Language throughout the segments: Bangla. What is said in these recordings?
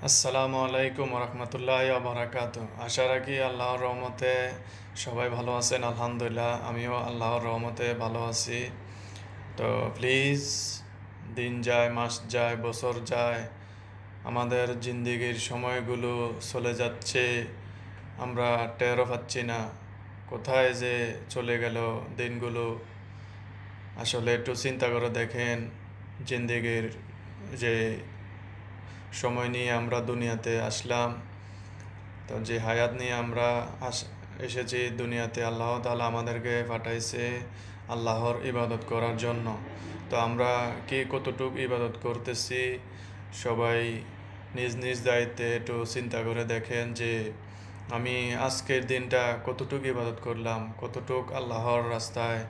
আসসালামু আলাইকুম রহমতুল্লাহ বারাকাত। আশা রাখি আল্লাহর রহমতে সবাই ভালো আছেন। আলহামদুলিল্লাহ আমিও আল্লাহর রহমতে ভালো আছি। তো প্লিজ, দিন যায়, মাস যায়, বছর যায়, আমাদের জিন্দিগির সময়গুলো চলে যাচ্ছে, আমরা টেরও পাচ্ছি না কোথায় যে চলে গেল দিনগুলো। আসলে একটু চিন্তা করে দেখেন, জিন্দিগির যে সময় নিয়ে আমরা দুনিয়াতে আসলাম, তো যে হায়াত নিয়ে আমরা এসেছি দুনিয়াতে, আল্লাহ তাআলা আমাদেরকে পাঠাইছে আল্লাহর ইবাদত করার জন্য। তো আমরা কে কতটুকু ইবাদত করতেছি, সবাই নিজ নিজ দায়িত্বে একটু চিন্তা করে দেখেন যে আমি আজকের দিনটা কতটুকু ইবাদত করলাম, কতটুকু আল্লাহর রাস্তায়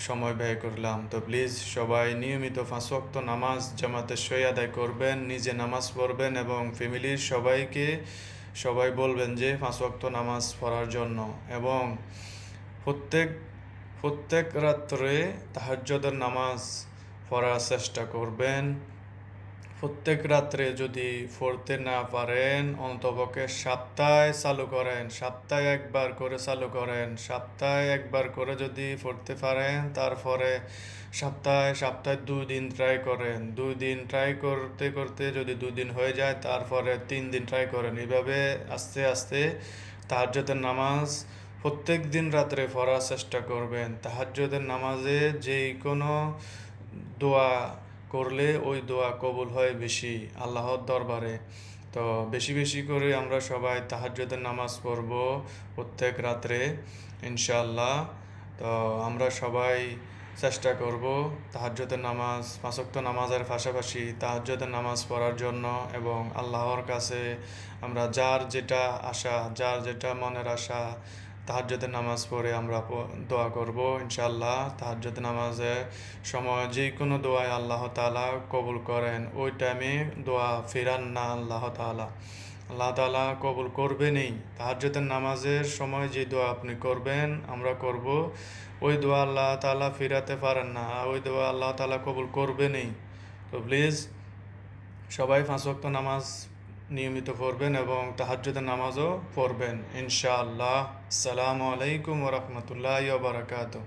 সময় ব্যয় করলাম। তো প্লিজ সবাই নিয়মিত 5 ওয়াক্ত নামাজ জামাতের সহিত আদায় করবেন, নিজে নামাজ পড়বেন এবং ফ্যামিলির সবাই বলবেন যে 5 ওয়াক্ত নামাজ পড়ার জন্য। এবং প্রত্যেক প্রত্যেক রাত্রে তাহাজ্জুদের নামাজ পড়ার চেষ্টা করবেন। প্রত্যেক রাত্রে যদি পড়তে না পারেন, অন্তপক্ষে সপ্তাহে চালু করেন, সপ্তাহে একবার করে চালু করেন, সপ্তাহে একবার করে যদি পড়তে পারেন, তারপরে সপ্তাহে সপ্তাহে 2 দিন ট্রাই করেন, 2 দিন ট্রাই করতে করতে যদি 2 দিন হয়ে যায়, তারপরে 3 দিন ট্রাই করেন। এইভাবে আস্তে আস্তে তাহাজ্জুদের নামাজ প্রত্যেক দিন রাত্রে পড়ার চেষ্টা করবেন। তাহাজ্জুদের নামাজে যেই কোনো দোয়া করলে ওই দোয়া কবুল হয় বেশি আল্লাহর দরবারে। তো বেশি বেশি করে আমরা সবাই তাহাজ্জুদের নামাজ পড়ব প্রত্যেক রাত্রে, ইনশাআল্লাহ। তো আমরা সবাই চেষ্টা করব তাহাজ্জুদের নামাজ, 5 ওয়াক্ত নামাজের পাশাপাশি তাহাজ্জুদের নামাজ পড়ার জন্য। এবং আল্লাহর কাছে আমরা যার যেটা আশা, যার যেটা মনের আশা, তাহাজ্জুদের নামাজ পড়ে আমরা দোয়া করব ইনশাআল্লাহ। তাহাজ্জুদের নামাজে সময় যে কোনো দোয়ায় আল্লাহ তাআলা কবুল করেন, ওই টাইমে দোয়া ফিরান না আল্লাহ তাআলা। আল্লাহ তাআলা কবুল করবেনই। তাহাজ্জুদের নামাজের সময় যে দোয়া আপনি করবেন, আমরা করব, ওই দোয়া আল্লাহ তাআলা ফিরাতে পারেন না, ওই দোয়া আল্লাহ তাআলা কবুল করবেনই। তো প্লিজ সবাই 5 ওয়াক্ত নামাজ নিয়মিত পড়বেন এবং তাহাজ্জুদের নামাজও পড়বেন ইনশাআল্লাহ। আসসালামু আলাইকুম ওয়া রাহমাতুল্লাহি ওয়া বারাকাতুহু।